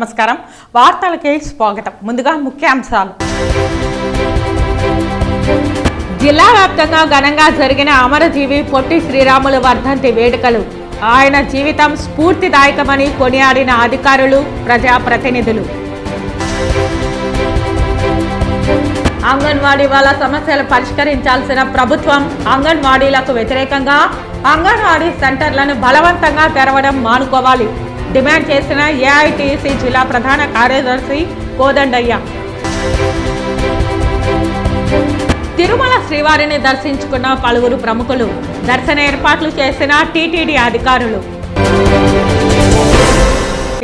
నమస్కారం వార్తలకి స్వాగతం ముందుగా ముఖ్యాంశాలు జిల్లా వ్యాప్తంగా ఘనంగా జరిగిన అమరజీవి పొట్టి శ్రీరాములు వర్ధంతి వేడుకలు ఆయన జీవితం స్ఫూర్తిదాయకమని కొనియాడిన అధికారులు ప్రజాప్రతినిధులు అంగన్వాడీ వాళ్ళ సమస్యలు పరిష్కరించాల్సిన ప్రభుత్వం అంగన్వాడీలకు వ్యతిరేకంగా అంగన్వాడీ సెంటర్లను బలవంతంగా తెరవడం మానుకోవాలి డిమాండ్ చేసిన ఏఐటీసీ జిల్లా ప్రధాన కార్యదర్శి కోదండయ్య తిరుమల శ్రీవారిని దర్శించుకున్న పలువురు ప్రముఖులు దర్శన ఏర్పాట్లు చేసిన టీటీడీ అధికారులు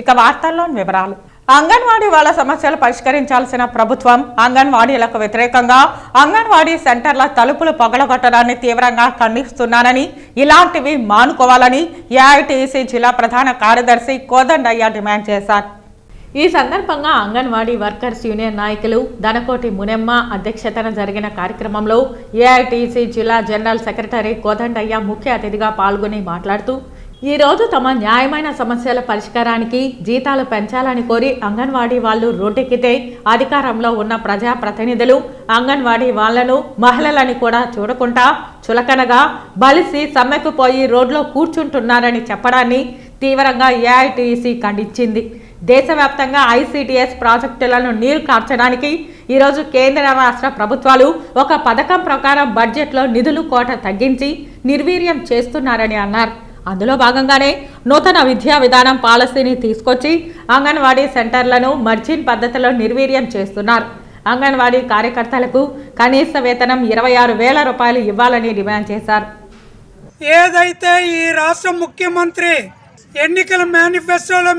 ఇక వార్తల్లోని వివరాలు అంగన్వాడీ వాళ్ళ సమస్యలు పరిష్కరించాల్సిన ప్రభుత్వం అంగన్వాడీలకు వ్యతిరేకంగా అంగన్వాడీ సెంటర్ల తలుపులు పగలగొట్టడాన్ని తీవ్రంగా ఖండిస్తున్నానని ఇలాంటివి మానుకోవాలని ఏఐటీసీ జిల్లా ప్రధాన కార్యదర్శి కోదండయ్య డిమాండ్ చేశారు. ఈ సందర్భంగా అంగన్వాడీ వర్కర్స్ యూనియన్ నాయకులు దనకోటి మునెమ్మ అధ్యక్షతన జరిగిన కార్యక్రమంలో ఏఐటీసీ జిల్లా జనరల్ సెక్రటరీ కోదండయ్య ముఖ్య అతిథిగా పాల్గొని మాట్లాడుతూ ఈ రోజు తమ న్యాయమైన సమస్యల పరిష్కారానికి జీతాలు పెంచాలని కోరి అంగన్వాడీ వాళ్ళు రోడ్డెక్కితే అధికారంలో ఉన్న ప్రజాప్రతినిధులు అంగన్వాడీ వాళ్లను మహిళలని కూడా చూడకుండా చులకనగా బలిసి సమ్మెకు పోయి రోడ్లో కూర్చుంటున్నారని చెప్పడాన్ని తీవ్రంగా ఏఐటీసీ ఖండించింది. దేశవ్యాప్తంగా ఐసీటీఎస్ ప్రాజెక్టులను నీరు కార్చడానికి ఈరోజు కేంద్ర రాష్ట్ర ప్రభుత్వాలు ఒక పథకం ప్రకారం బడ్జెట్లో నిధులు కోట తగ్గించి నిర్వీర్యం చేస్తున్నారని అన్నారు. అందులో భాగంగానే నూతన విద్యా విధానం పాలసీని తీసుకొచ్చి అంగన్వాడీ సెంటర్లను మర్జిన్ పద్ధతిలో నిర్వీర్యం చేస్తున్నారు. అంగన్వాడీ కార్యకర్తలకు కనీస వేతనం 26,000 రూపాయలు ఇవ్వాలని డిమాండ్ చేశారు. ఏదైతే ఈ రాష్ట్ర ముఖ్యమంత్రి ఎన్నికల మేనిఫెస్టోలో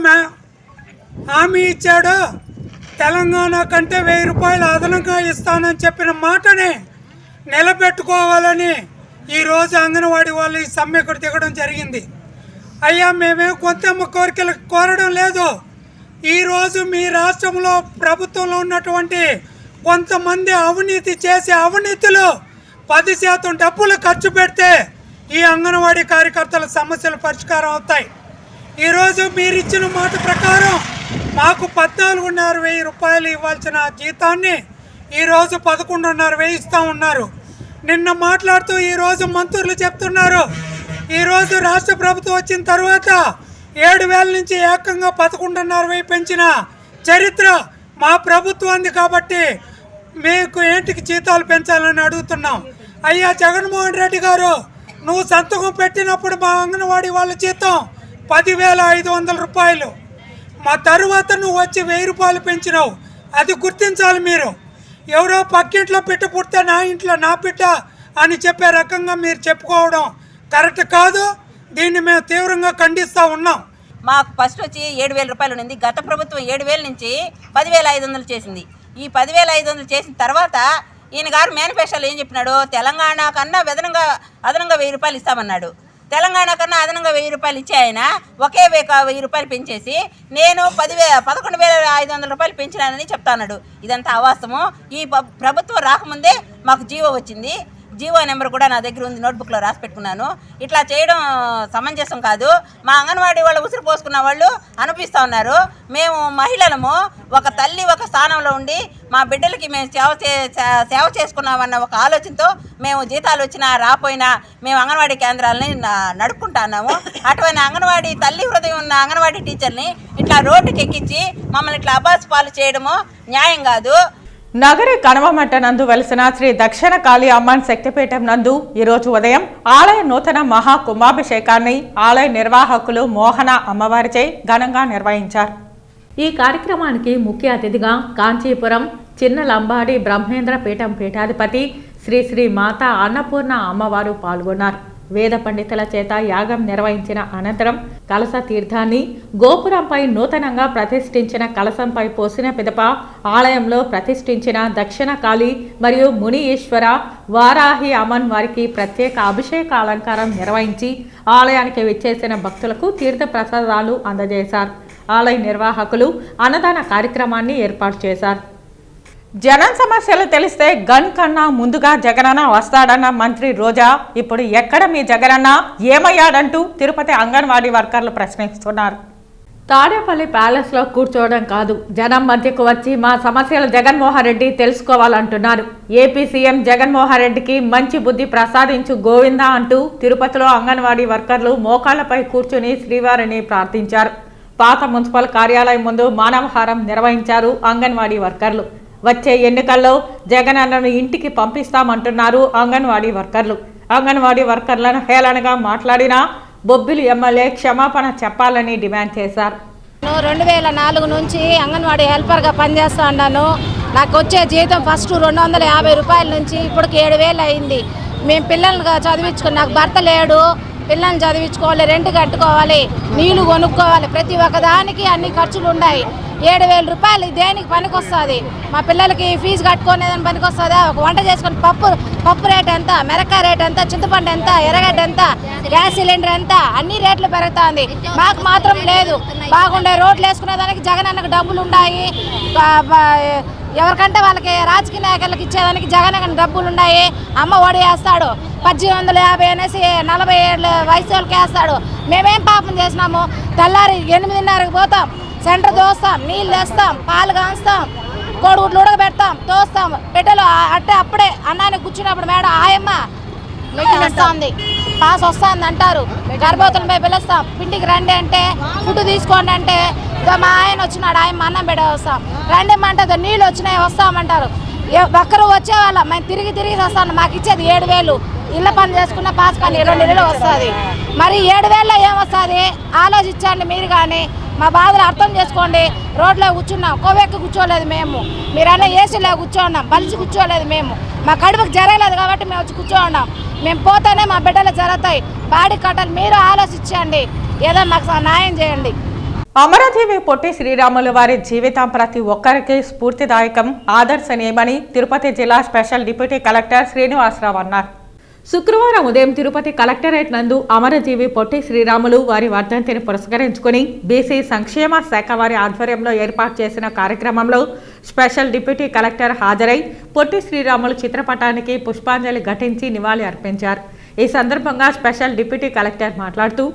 హామీ ఇచ్చాడో తెలంగాణ కంటే 1,000 రూపాయలు అదనంగా ఇస్తానని చెప్పిన మాటని నిలబెట్టుకోవాలని ఈరోజు అంగన్వాడీ వాళ్ళు ఈ సమ్మెకు దిగడం జరిగింది. అయ్యా మేమేం కొంతమ్మ కోరికలు కోరడం లేదు. ఈరోజు మీ రాష్ట్రంలో ప్రభుత్వంలో ఉన్నటువంటి కొంతమంది అవినీతి చేసే అవినీతిలో 10% డబ్బులు ఖర్చు పెడితే ఈ అంగన్వాడీ కార్యకర్తల సమస్యలు పరిష్కారం అవుతాయి. ఈరోజు మీరు ఇచ్చిన మాట ప్రకారం మాకు 14,500 రూపాయలు ఇవ్వాల్సిన జీతాన్ని ఈరోజు 11,500 ఇస్తూ ఉన్నారు. నిన్న మాట్లాడుతూ ఈరోజు మంత్రులు చెప్తున్నారు ఈరోజు రాష్ట్ర ప్రభుత్వం వచ్చిన తర్వాత 7,000 నుంచి ఏకంగా 11,500 పెంచిన చరిత్ర మా ప్రభుత్వాన్ని కాబట్టి మీకు ఏంటికి జీతాలు పెంచాలని అడుగుతున్నాం. అయ్యా జగన్మోహన్ రెడ్డి గారు నువ్వు సంతకం పెట్టినప్పుడు మా అంగన్వాడీ వాళ్ళ జీతం 10,500 రూపాయలు, మా తరువాత నువ్వు వచ్చి 1,000 రూపాయలు పెంచినావు. అది గుర్తించాలి. మీరు ఎవరో పక్కింట్లో పిట్ట పుడితే నా ఇంట్లో నా పిట్ట అని చెప్పే రకంగా మీరు చెప్పుకోవడం కరెక్ట్ కాదు. దీన్ని మేము తీవ్రంగా ఖండిస్తూ ఉన్నాం. మాకు ఫస్ట్ వచ్చి 7,000 రూపాయలు ఉంది. గత ప్రభుత్వం 7,000 నుంచి 10,500 చేసింది. ఈ 10,500 చేసిన తర్వాత ఈయన గారు మేనిఫెస్టోలో ఏం చెప్పినాడు, తెలంగాణ కన్నా అదనంగా 1,000 రూపాయలు ఇస్తామన్నాడు. తెలంగాణ కన్నా అదనంగా 1,000 రూపాయలు ఇచ్చే ఆయన ఒకే 1,000 రూపాయలు పెంచేసి నేను 11,500 రూపాయలు పెంచినానని చెప్తాన్నాడు. ఇదంతా అవాస్తవం. ఈ ప్రభుత్వం రాకముందే మాకు జీవో వచ్చింది. జీవో నెంబర్ కూడా నా దగ్గర ఉంది, నోట్బుక్లో రాసి పెట్టుకున్నాను. ఇట్లా చేయడం సమంజసం కాదు. మా అంగన్వాడీ వాళ్ళు ఉసిరు పోసుకున్న వాళ్ళు అనిపిస్తూ ఉన్నారు. మేము మహిళలము ఒక తల్లి ఒక స్థానంలో ఉండి మా బిడ్డలకి మేము సేవ చేసుకున్నామన్న ఒక ఆలోచనతో మేము జీతాలు వచ్చినా రాపోయినా మేము అంగన్వాడీ కేంద్రాలని నడుపుకుంటున్నాము. అటువంటి అంగన్వాడీ తల్లి హృదయం ఉన్న అంగన్వాడీ టీచర్ని ఇట్లా రోడ్డుకి ఎక్కించి మమ్మల్ని ఇట్లా అబాస్ పాలు చేయడము న్యాయం కాదు. నగరి కణవమట్ట నందు వెలిసిన శ్రీ దక్షిణ కాళీ అమ్మన్ శక్తిపీఠం నందు ఈరోజు ఉదయం ఆలయ నూతన మహా కుంభాభిషేకాన్ని ఆలయ నిర్వాహకులు మోహన అమ్మవారిచే ఘనంగా నిర్వహించారు. ఈ కార్యక్రమానికి ముఖ్య అతిథిగా కాంచీపురం చిన్న లంబాడి బ్రహ్మేంద్ర పీఠం పీఠాధిపతి శ్రీ శ్రీ మాతా అన్నపూర్ణ అమ్మవారు పాల్గొన్నారు. వేద పండితుల చేత యాగం నిర్వహించిన అనంతరం కలస తీర్థాన్ని గోపురంపై నూతనంగా ప్రతిష్ఠించిన కలసంపై పోసిన పిదప ఆలయంలో ప్రతిష్ఠించిన దక్షిణ కాళీ మరియు ముని ఈశ్వర వారాహి అమన్ వారికి ప్రత్యేక అభిషేక అలంకారం నిర్వహించి ఆలయానికి విచ్చేసిన భక్తులకు తీర్థ ప్రసాదాలు అందజేశారు. ఆలయ నిర్వాహకులు అన్నదాన కార్యక్రమాన్ని ఏర్పాటు చేశారు. జనం సమస్యలు తెలిస్తే గన్ కన్నా ముందుగా జగనన్న వస్తాడన్న మంత్రి రోజా ఇప్పుడు ఎక్కడ మీ జగనన్న ఏమయ్యాడంటూ తిరుపతి అంగన్వాడీ వర్కర్లు ప్రశ్నిస్తున్నారు. తాడేపల్లి ప్యాలెస్లో కూర్చోవడం కాదు, జనం మధ్యకు వచ్చి మా సమస్యలు జగన్మోహన్ రెడ్డి తెలుసుకోవాలంటున్నారు. ఏపీ సీఎం జగన్మోహన్ రెడ్డికి మంచి బుద్ధి ప్రసాదించు గోవిందా అంటూ తిరుపతిలో అంగన్వాడీ వర్కర్లు మోకాళ్లపై కూర్చుని శ్రీవారిని ప్రార్థించారు. పాత మున్సిపల్ కార్యాలయం ముందు మానవహారం నిర్వహించారు అంగన్వాడీ వర్కర్లు. వచ్చే ఎన్నికల్లో జగన్ అన్నను ఇంటికి పంపిస్తామంటున్నారు అంగన్వాడీ వర్కర్లు. అంగన్వాడీ వర్కర్లను హేళనగా మాట్లాడిన బొబ్బిలి ఎమ్మెల్యే క్షమాపణ చెప్పాలని డిమాండ్ చేశారు. 2004 నుంచి అంగన్వాడీ హెల్పర్గా పనిచేస్తూ ఉన్నాను. నాకు వచ్చే జీతం ఫస్ట్ 250 రూపాయల నుంచి ఇప్పటికి 7,000 అయింది. మేము పిల్లల్ని చదివించుకుని, నాకు భర్త లేడు, పిల్లల్ని చదివించుకోవాలి, రెంట్ కట్టుకోవాలి, నీళ్లు కొనుక్కోవాలి, ప్రతి ఒక్కదానికి అన్ని ఖర్చులు ఉన్నాయి. 7,000 రూపాయలు దేనికి పనికొస్తుంది? మా పిల్లలకి ఫీజు కట్టుకునేదని పనికొస్తుందా? ఒక వంట చేసుకొని పప్పు రేట్ ఎంత, మిరకాయ రేట్ ఎంత, చింతపండు ఎంత, ఎర్రగడ్డ ఎంత, గ్యాస్ సిలిండర్ ఎంత, అన్ని రేట్లు పెరుగుతుంది. మాకు మాత్రం లేదు. బాగుండే రోడ్లు వేసుకునేదానికి జగన్ అన్నకు డబ్బులు ఉన్నాయి. ఎవరికంటే వాళ్ళకి రాజకీయ నాయకులకు ఇచ్చేదానికి జగన్ అన్న డబ్బులు ఉన్నాయి. అమ్మ ఒడి వేస్తాడు, 1850 అనేసి 40 ఏళ్ళ వయసు వాళ్ళకి వేస్తాడు. మేమేం పాపం చేసినాము? తెల్లారి 8:30కి పోతాం, సెంటర్ దోస్తాం, నీళ్ళు తెస్తాం, పాలు కాస్తాం, కోడిగుడ్లు ఉడకబెడతాం, తోస్తాం, పెట్టెలు అట్టే అప్పుడే అన్నాన్ని కూర్చున్నప్పుడు మేడం ఆయమ్మ వస్తుంది, పాస్ వస్తుంది అంటారు. గర్భవతులపై పిలుస్తాం, ఇంటికి రండి అంటే, ఫుడ్ తీసుకోండి అంటే, మా ఆయన వచ్చినాడు, ఆయమ్మ అన్నం పెట్టే వస్తాం, రండి అంటే నీళ్ళు వచ్చినాయి వస్తామంటారు. ఒక్కరు వచ్చేవాళ్ళం, మేము తిరిగి వస్తాను. మాకు ఇచ్చేది 7,000. ఇళ్ళ పని చేసుకున్న పాస్ కానీ 2 నెలలు వస్తుంది. మరి 7,000లో ఏమొస్తుంది? ఆలోచించండి మీరు. కానీ మా బాధలు అర్థం చేసుకోండి. రోడ్లో కూర్చున్నాం, కోవెక్కి కూర్చోలేదు మేము, మీరన్నా ఏసీలో కూర్చోన్నాం, బలిసి కూర్చోలేదు మేము. మా కడుపుకి జరగలేదు కాబట్టి మేము వచ్చి కూర్చోన్నాం. మేము పోతేనే మా బిడ్డలు జరుగుతాయి. బాడీ కట్టాలి. మీరు ఆలోచించండి, ఏదో మాకు న్యాయం చేయండి. అమరజీవి పొట్టి శ్రీరాములు వారి జీవితం ప్రతి ఒక్కరికి స్ఫూర్తిదాయకం, ఆదర్శనీయమని తిరుపతి జిల్లా స్పెషల్ డిప్యూటీ కలెక్టర్ శ్రీనివాసరావు అన్నారు. శుక్రవారం ఉదయం తిరుపతి కలెక్టరేట్ నందు అమరజీవి పొట్టి శ్రీరాములు వారి వర్ధంతిని పురస్కరించుకుని బీసీ సంక్షేమ శాఖ వారి ఆధ్వర్యంలో ఏర్పాటు చేసిన కార్యక్రమంలో స్పెషల్ డిప్యూటీ కలెక్టర్ హాజరై పొట్టి శ్రీరాములు చిత్రపటానికి పుష్పాంజలి ఘటించి నివాళి అర్పించారు. ఈ సందర్భంగా స్పెషల్ డిప్యూటీ కలెక్టర్ మాట్లాడుతూ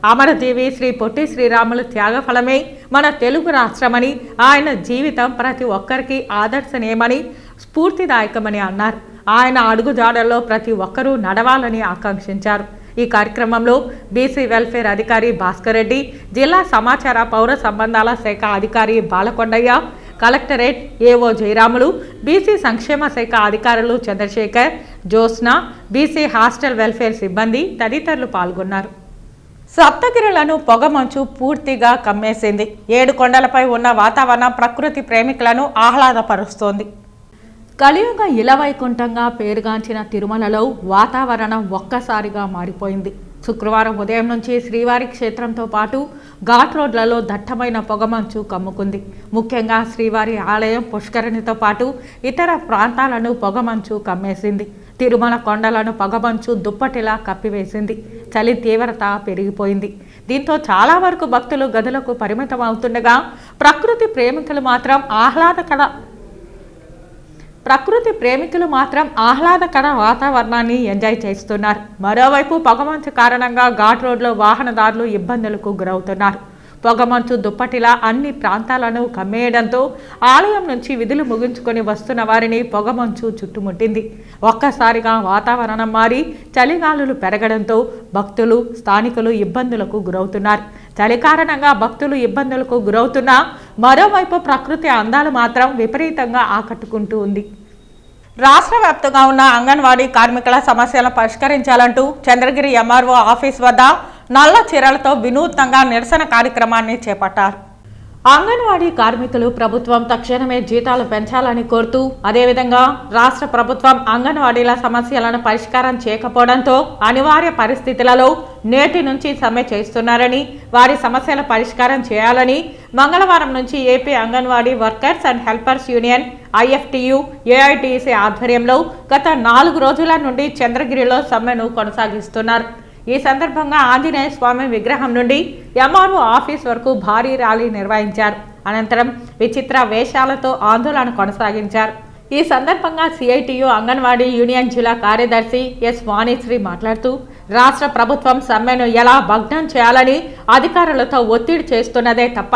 అమరజీవి శ్రీ పొట్టి శ్రీరాములు త్యాగఫలమే మన తెలుగు రాష్ట్రమని, ఆయన జీవితం ప్రతి ఒక్కరికి ఆదర్శనీయమని, స్ఫూర్తిదాయకమని అన్నారు. ఆయన అడుగుజాడల్లో ప్రతి ఒక్కరూ నడవాలని ఆకాంక్షించారు. ఈ కార్యక్రమంలో బీసీ వెల్ఫేర్ అధికారి భాస్కర్ రెడ్డి, జిల్లా సమాచార పౌర సంబంధాల శాఖ అధికారి Balakondaiah, collectorate AO Jayaramulu, BC సంక్షేమ శాఖ అధికారులు Chandrashekar, Jyotsna, BC hostel welfare సిబ్బంది తదితరులు పాల్గొన్నారు. సప్తగిరులను పొగమంచు పూర్తిగా కమ్మేసింది. 7 కొండలపై ఉన్న వాతావరణం ప్రకృతి ప్రేమికులను ఆహ్లాదపరుస్తోంది. కలియుగ ఇలవైకుంఠంగా పేరుగాంచిన తిరుమలలో వాతావరణం ఒక్కసారిగా మారిపోయింది. శుక్రవారం ఉదయం నుంచి శ్రీవారి క్షేత్రంతో పాటు ఘాట్ రోడ్లలో దట్టమైన పొగమంచు కమ్ముకుంది. ముఖ్యంగా శ్రీవారి ఆలయం, పుష్కరిణితో పాటు ఇతర ప్రాంతాలను పొగమంచు కమ్మేసింది. తిరుమల కొండలను పొగమంచు దుప్పటిలా కప్పివేసింది. చలి తీవ్రత పెరిగిపోయింది. దీంతో చాలా వరకు భక్తులు గదులకు పరిమితం అవుతుండగా ప్రకృతి ప్రేమికులు మాత్రం ఆహ్లాదకర వాతావరణాన్ని ఎంజాయ్ చేస్తున్నారు. మరోవైపు పొగమంచు కారణంగా ఘాట్ రోడ్లో వాహనదారులు ఇబ్బందులకు గురవుతున్నారు. పొగమంచు దుప్పటిలా అన్ని ప్రాంతాలను కమ్మేయడంతో ఆలయం నుంచి విధులు ముగించుకొని వస్తున్న వారిని పొగమంచు చుట్టుముట్టింది. ఒక్కసారిగా వాతావరణం మారి చలిగాలులు పెరగడంతో భక్తులు, స్థానికులు ఇబ్బందులకు గురవుతున్నారు. చలి కారణంగా భక్తులు ఇబ్బందులకు గురవుతున్నా మరోవైపు ప్రకృతి అందాలు మాత్రం విపరీతంగా ఆకట్టుకుంటూ ఉంది. రాష్ట్ర వ్యాప్తంగా ఉన్న అంగన్వాడీ కార్మికుల సమస్యలను పరిష్కరించాలంటూ చంద్రగిరి ఎంఆర్ఓ ఆఫీస్ వద్ద నల్ల చీరలతో వినూత్నంగా నిరసన కార్యక్రమాన్ని చేపట్టారు. అంగన్వాడీ కార్మికులు ప్రభుత్వం తక్షణమే జీతాలు పెంచాలని కోరుతూ, అదేవిధంగా రాష్ట్ర ప్రభుత్వం అంగన్వాడీల సమస్యలను పరిష్కారం చేయకపోవడంతో అనివార్య పరిస్థితులలో నేటి నుంచి సమ్మె చేస్తున్నారని, వారి సమస్యల పరిష్కారం చేయాలని మంగళవారం నుంచి AP anganwadi workers and helpers union IFTU AITC ఆధ్వర్యంలో గత 4 రోజుల నుండి చంద్రగిరిలో సమ్మెను కొనసాగిస్తున్నారు. ఈ సందర్భంగా ఆంజనేయ స్వామి విగ్రహం నుండి ఎంఆర్ఓ ఆఫీస్ వరకు భారీ ర్యాలీ నిర్వహించారు. అనంతరం విచిత్ర వేషాలతో ఆందోళన కొనసాగించారు. ఈ సందర్భంగా సిఐటియు అంగన్వాడీ యూనియన్ జిల్లా కార్యదర్శి ఎస్ వాణిశ్రీ మాట్లాడుతూ రాష్ట్ర ప్రభుత్వం సమ్మెను ఎలా భగ్నం చేయాలని అధికారులతో ఒత్తిడి చేస్తున్నదే తప్ప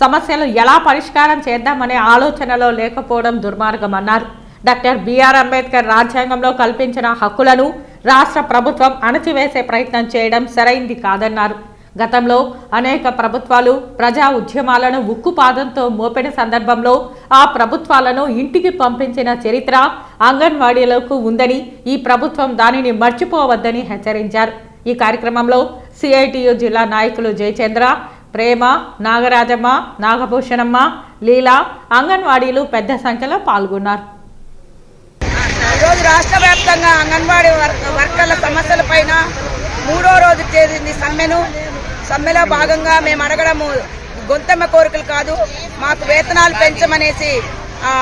సమస్యలు ఎలా పరిష్కారం చేద్దామనే ఆలోచనలో లేకపోవడం దుర్మార్గమన్నారు. డాక్టర్ బిఆర్ అంబేద్కర్ రాజ్యాంగంలో కల్పించిన హక్కులను రాష్ట్ర ప్రభుత్వం అణచివేసే ప్రయత్నం చేయడం సరైంది కాదన్నారు. గతంలో అనేక ప్రభుత్వాలు ప్రజా ఉద్యమాలను ఉక్కుపాదంతో మోపిన సందర్భంలో ఆ ప్రభుత్వాలను ఇంటికి పంపించిన చరిత్ర అంగన్వాడీలకు ఉందని, ఈ ప్రభుత్వం దానిని మర్చిపోవద్దని హెచ్చరించారు. ఈ కార్యక్రమంలో సిఐటియు జిల్లా నాయకులు జయచంద్ర, ప్రేమ, నాగరాజమ్మ, నాగభూషణమ్మ, లీలా, అంగన్వాడీలు పెద్ద సంఖ్యలో పాల్గొన్నారు. ఈరోజు రాష్ట్ర వ్యాప్తంగా అంగన్వాడీ వర్కర్ల సమస్యలపైన 3వ రోజు చేరింది సమ్మెలో భాగంగా మేము అడగడము గొంతెమ్మ కోరికలు కాదు, మాకు వేతనాలు పెంచమనేసి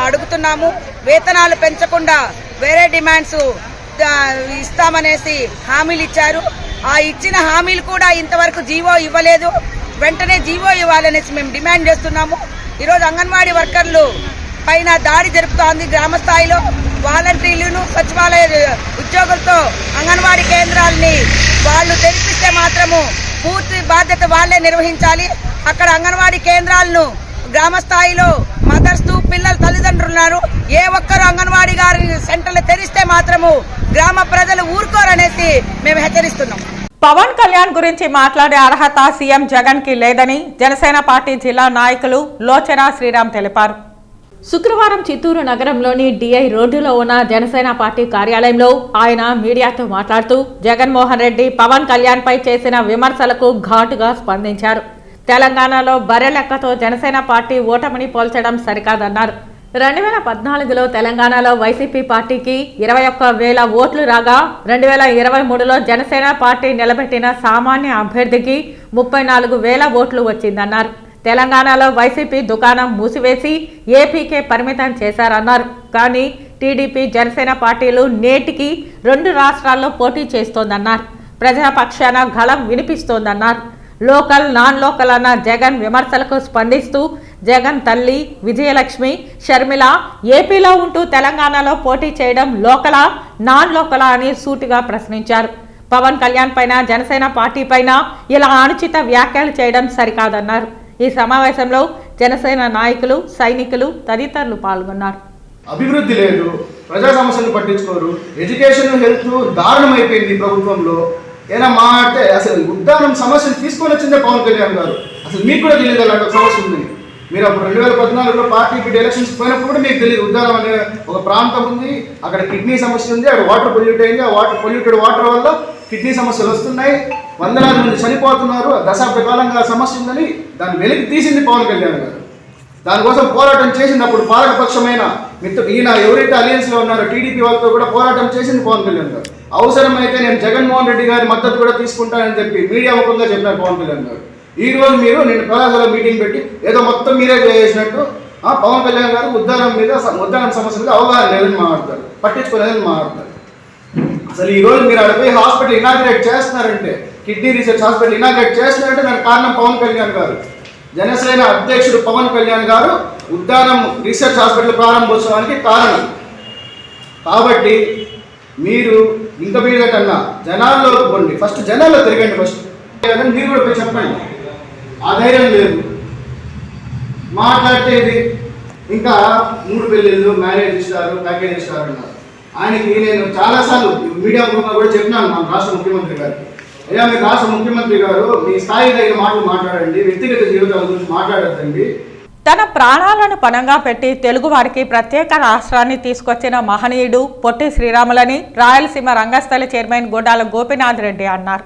అడుగుతున్నాము. వేతనాలు పెంచకుండా వేరే డిమాండ్స్ ఇస్తామనేసి హామీలు ఇచ్చారు. ఆ ఇచ్చిన హామీలు కూడా ఇంతవరకు జీవో ఇవ్వలేదు. వెంటనే జీవో ఇవ్వాలనేసి మేము డిమాండ్ చేస్తున్నాము. ఈరోజు అంగన్వాడీ వర్కర్లు పైన దాడి జరుపుతోంది. గ్రామ స్థాయిలో వాలంటీర్లను సచివాలయ ఉద్యోగులతో అంగన్వాడీ కేంద్రాలని వాళ్ళు తెరిపిస్తే మాత్రము పూర్తి బాధ్యత వాళ్లే నిర్వహించాలి. అక్కడ అంగన్వాడీ కేంద్రాలను గ్రామ స్థాయిలో మదర్స్ పిల్లల తల్లిదండ్రులు ఉన్నారు. ఏ ఒక్కరు అంగన్వాడీ గారి సెంటర్లు తెరిస్తే మాత్రము గ్రామ ప్రజలు ఊరుకోరనేసి మేము హెచ్చరిస్తున్నాం. పవన్ కళ్యాణ్ గురించి మాట్లాడే అర్హత సీఎం జగన్ కి లేదని జనసేన పార్టీ జిల్లా నాయకులు లోచన శ్రీరామ్ తెలిపారు. శుక్రవారం చిత్తూరు నగరంలోని డిఐ రోడ్డులో ఉన్న జనసేన పార్టీ కార్యాలయంలో ఆయన మీడియాతో మాట్లాడుతూ జగన్మోహన్ రెడ్డి పవన్ కళ్యాణ్ పై చేసిన విమర్శలకు ఘాటుగా స్పందించారు. తెలంగాణలో బర్రెలెక్కతో జనసేన పార్టీ ఓటమిని పోల్చడం సరికాదన్నారు. 2014లో తెలంగాణలో వైసీపీ పార్టీకి 21,000 ఓట్లు రాగా 2023లో జనసేన పార్టీ నిలబెట్టిన సామాన్య అభ్యర్థికి 34,000 ఓట్లు వచ్చిందన్నారు. తెలంగాణలో వైసీపీ దుకాణం మూసివేసి ఏపీకే పరిమితం చేశారన్నారు. కానీ టీడీపీ జనసేన పార్టీలు నేటికి 2 రాష్ట్రాల్లో పోటీ చేస్తోందన్నారు. ప్రజాపక్షాన గళం వినిపిస్తోందన్నారు. లోకల్ నాన్ లోకల్ అన్న జగన్ విమర్శలకు స్పందిస్తూ జగన్ తల్లి విజయలక్ష్మి షర్మిల ఏపీలో ఉంటూ తెలంగాణలో పోటీ చేయడం లోకలా నాన్ లోకలా అని సూటిగా ప్రశ్నించారు. పవన్ కళ్యాణ్ పైన జనసేన పార్టీ పైన ఇలా అనుచిత వ్యాఖ్యలు చేయడం సరికాదన్నారు. ఈ సమావేశంలో జనసేన నాయకులు, సైనికులు తదితరులు పాల్గొన్నారు. అభివృద్ధి లేదు, ప్రజా సమస్యలు పట్టించుకోరు, ఎడ్యుకేషన్ హెల్త్ దారుణం అయిపోయింది ప్రభుత్వంలో. ఏనా మా అంటే అసలు ఉద్దానం సమస్యను తీసుకొని వచ్చిందే పవన్ కళ్యాణ్ గారు. అసలు మీకు కూడా తెలియదు అలాంటి ఒక సమస్య ఉంది. మీరు అప్పుడు 2014లో పార్టీకి ఎలక్షన్స్ పోయినప్పుడు కూడా మీకు తెలియదు ఉద్దానం అనే ఒక ప్రాంతం ఉంది, అక్కడ కిడ్నీ సమస్య ఉంది, అక్కడ వాటర్ పొల్యూట్ అయింది. ఆ పొల్యూటెడ్ వాటర్ వల్ల కిడ్నీ సమస్యలు వస్తున్నాయి, వందలాది మంది చనిపోతున్నారు. దశాబ్ద కాలంగా సమస్య ఉందని దాన్ని వెలికి తీసింది పవన్ కళ్యాణ్ గారు. దానికోసం పోరాటం చేసింది. అప్పుడు పాలకపక్షమైన ఈయన ఎవరైతే అలయన్స్లో ఉన్నారో టీడీపీ వాళ్ళతో కూడా పోరాటం చేసింది పవన్ కళ్యాణ్ గారు. అవసరమైతే నేను జగన్మోహన్ రెడ్డి గారి మద్దతు కూడా తీసుకుంటానని చెప్పి మీడియా ముఖంగా చెప్పారు పవన్ కళ్యాణ్ గారు. ఈ రోజు మీరు నేను కళాశాల మీటింగ్ పెట్టి ఏదో మొత్తం మీరే చేసినట్టు పవన్ కళ్యాణ్ గారు ఉద్దానం సమస్య మీద అవగాహన లేదని మాట్లాడతారు, పట్టించుకోలేదని మాట్లాడతారు. అసలు ఈ రోజు మీరు అడిపోయి హాస్పిటల్ ఇనాగ్రేట్ చేస్తున్నారంటే, కిడ్నీ రీసెర్చ్ హాస్పిటల్ ఇనాగ్రేట్ చేస్తున్నారంటే దానికి కారణం పవన్ కళ్యాణ్ గారు. జనసేన అధ్యక్షుడు పవన్ కళ్యాణ్ గారు ఉద్దానం రీసెర్చ్ హాస్పిటల్ ప్రారంభోత్సవానికి కారణం. కాబట్టి మీరు ఇంకా మీద కన్నా జనాల్లోకి పోండి, ఫస్ట్ జనాల్లో తిరగండి. ఫస్ట్ మీరు కూడా పోయి చెప్పండి. ఆ ధైర్యం లేదు, మాట్లాడేది ఇంకా 3 పెళ్ళిళ్ళు, మ్యారేజ్ ఇస్తారు, ప్యాకేజ్ ఇస్తారు అన్నారు. ఆయనకి నేను చాలాసార్లు మీడియా ముఖంగా కూడా చెప్పినాను మన రాష్ట్ర ముఖ్యమంత్రి గారికి, అయ్యా మీరు రాష్ట్ర ముఖ్యమంత్రి గారు మీ స్థాయి దగ్గర మాటలు మాట్లాడండి, వ్యక్తిగత జీవితాల గురించి మాట్లాడద్దండి. తన ప్రాణాలను పణంగా పెట్టి తెలుగు వారికి ప్రత్యేక రాష్ట్రాన్ని తీసుకొచ్చిన మహనీయుడు పొట్టి శ్రీరాములని రాయలసీమ రంగస్థలి చైర్మన్ గుండాల గోపీనాథ్ రెడ్డి అన్నారు.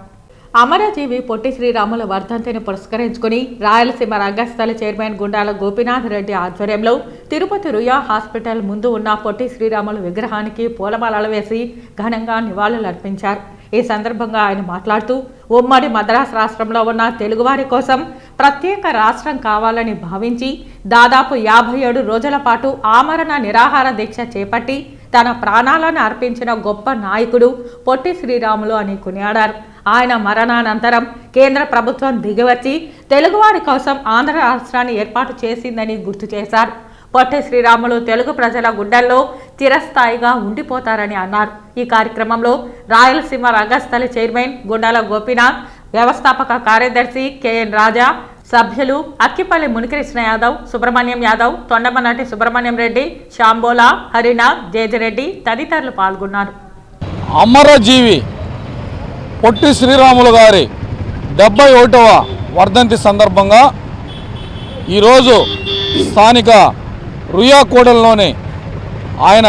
అమరజీవి పొట్టి శ్రీరాముల వర్ధంతిని పురస్కరించుకుని రాయలసీమ రంగస్థలి చైర్మన్ గుండాల గోపీనాథ్ రెడ్డి ఆధ్వర్యంలో తిరుపతి రుయా హాస్పిటల్ ముందు ఉన్న పొట్టి శ్రీరాముల విగ్రహానికి పూలమాలలు వేసి ఘనంగా నివాళులర్పించారు. ఈ సందర్భంగా ఆయన మాట్లాడుతూ ఉమ్మడి మద్రాసు రాష్ట్రంలో ఉన్న తెలుగువారి కోసం ప్రత్యేక రాష్ట్రం కావాలని భావించి దాదాపు 57 రోజుల పాటు ఆమరణ నిరాహార దీక్ష చేపట్టి తన ప్రాణాలను అర్పించిన గొప్ప నాయకుడు పొట్టి శ్రీరాములు అని కొనియాడారు. ఆయన మరణానంతరం కేంద్ర ప్రభుత్వం దిగివచ్చి తెలుగువారి కోసం ఆంధ్ర రాష్ట్రాన్ని ఏర్పాటు చేసిందని గుర్తు చేశారు. పొట్టి శ్రీరాములు తెలుగు ప్రజల గుండెల్లో చిరస్థాయిగా ఉండిపోతారని అన్నారు. ఈ కార్యక్రమంలో రాయలసీమ రంగస్థలి చైర్మన్ గుండాల గోపీనాథ్, వ్యవస్థాపక కార్యదర్శి కెఎన్ రాజా, సభ్యులు అక్కిపల్లి మునికృష్ణ యాదవ్, సుబ్రహ్మణ్యం యాదవ్, తొండమనాటి సుబ్రహ్మణ్యం రెడ్డి, శాంబోలా, హరినాథ్, జేజిరెడ్డి తదితరులు పాల్గొన్నారు. అమరజీవి పొట్టి శ్రీరాములు గారి 71వ వర్ధంతి సందర్భంగా ఈరోజు స్థానిక రుయాకోడల్లోని ఆయన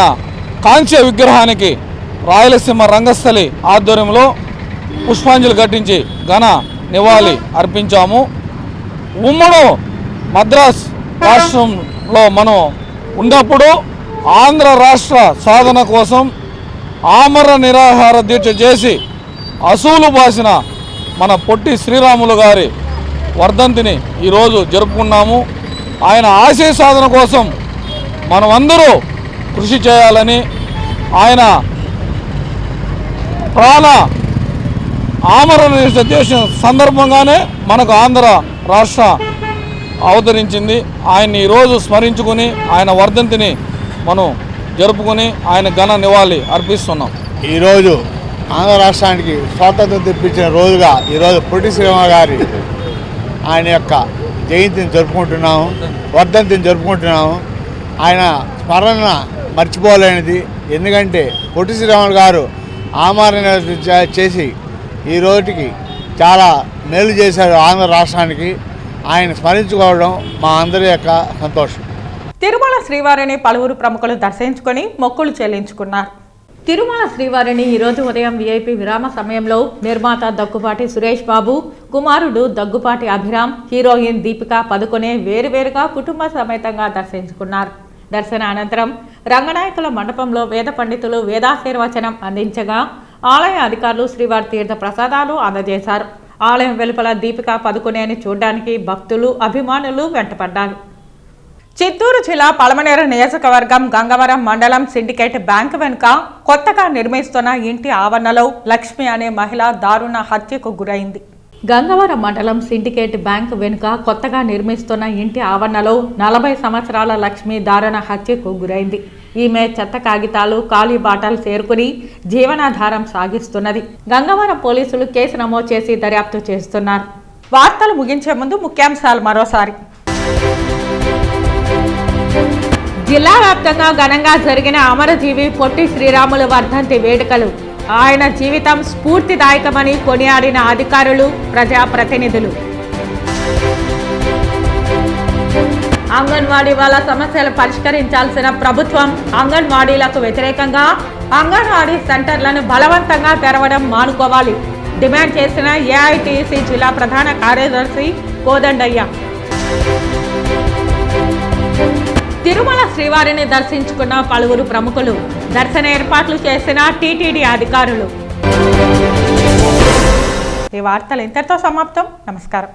కాంస్య విగ్రహానికి రాయలసీమ రంగస్థలి ఆధ్వర్యంలో పుష్పాంజలి ఘటించి ఘన నివాళి అర్పించాము. ఉమ్మడి మద్రాస్ రాష్ట్రంలో మనం ఉన్నప్పుడు ఆంధ్ర రాష్ట్ర సాధన కోసం ఆమర నిరాహార దీక్ష చేసి అసూలు బాసిన మన పొట్టి శ్రీరాములు గారి వర్ధంతిని ఈరోజు జరుపుకున్నాము. ఆయన ఆశయ సాధన కోసం మనమందరూ కృషి చేయాలని, ఆయన ప్రాణ ఆమరణ దేశం సందర్భంగానే మనకు ఆంధ్ర రాష్ట్ర అవతరించింది. ఆయన్ని ఈరోజు స్మరించుకుని ఆయన వర్ధంతిని మనం జరుపుకొని ఆయన ఘన నివాళి అర్పిస్తున్నాం. ఈరోజు ఆంధ్ర రాష్ట్రానికి స్వాతంత్రం తెప్పించిన రోజుగా ఈరోజు పొట్టి శ్రీరాములు గారి ఆయన యొక్క జయంతిని జరుపుకుంటున్నాము, వర్ధంతిని జరుపుకుంటున్నాము. ఆయన స్మరణ మర్చిపోలేనిది. ఎందుకంటే పొట్టి శ్రీరాములు గారు ఆమరణ చేసి ఈ రోజుకి చాలా మేలు చేశారు ఆంధ్ర రాష్ట్రానికి. ఆయన స్మరించుకోవడం మా అందరి యొక్క సంతోషం. తిరుమల శ్రీవారిని పలువురు ప్రముఖులు దర్శించుకొని మొక్కులు చెల్లించుకున్నారు. తిరుమల శ్రీవారిని ఈరోజు ఉదయం వీఐపీ విరామ సమయంలో నిర్మాత దగ్గుపాటి సురేష్ బాబు, కుమారుడు దగ్గుపాటి అభిరామ్, హీరోయిన్ దీపికా పదుకొనే వేరువేరుగా కుటుంబ సమేతంగా దర్శించుకున్నారు. దర్శన అనంతరం రంగనాయకుల మండపంలో వేద పండితులు వేదాశీర్వచనం అందించగా ఆలయ అధికారులు శ్రీవారి తీర్థ ప్రసాదాలు అందజేశారు. ఆలయం వెలుపల దీపికా పదుకొనేని చూడడానికి భక్తులు, అభిమానులు వెంటపడ్డారు. చిత్తూరు జిల్లా పలమనేరు నియోజకవర్గం గంగవరం మండలం సిండికేట్ బ్యాంక్ వెనుక కొత్తగా నిర్మిస్తున్న ఇంటి ఆవరణలో లక్ష్మి అనే మహిళ దారుణ హత్యకు గురైంది. గంగవరం మండలం సిండికేట్ బ్యాంక్ వెనుక కొత్తగా నిర్మిస్తున్న ఇంటి ఆవరణలో 40 సంవత్సరాల లక్ష్మి దారుణ హత్యకు గురైంది. ఈమె చెత్త కాగితాలు, ఖాళీ బాటలు చేరుకుని జీవనాధారం సాగిస్తున్నది. గంగవరం పోలీసులు కేసు నమోదు చేసి దర్యాప్తు చేస్తున్నారు. వార్తలు ముగించే ముందు ముఖ్యాంశాలు మరోసారి. జిల్లా వ్యాప్తంగా ఘనంగా జరిగిన అమరజీవి పొట్టి శ్రీరాములు వర్ధంతి వేడుకలు. ఆయన జీవితం స్ఫూర్తిదాయకమని కొనియాడిన అధికారులు, ప్రజాప్రతినిధులు. అంగన్వాడీ వాళ్ళ సమస్యలు పరిష్కరించాల్సిన ప్రభుత్వం అంగన్వాడీలకు వ్యతిరేకంగా అంగన్వాడీ సెంటర్లను బలవంతంగా తెరవడం మానుకోవాలి డిమాండ్ చేసిన ఏఐటీసీ జిల్లా ప్రధాన కార్యదర్శి కోదండయ్య. తిరుమల శ్రీవారిని దర్శించుకున్న పలువురు ప్రముఖులు, దర్శన ఏర్పాట్లు చేసిన టీటీడీ అధికారులు. ఈ వార్తలు ఇంతటితో సమాప్తం. నమస్కారం.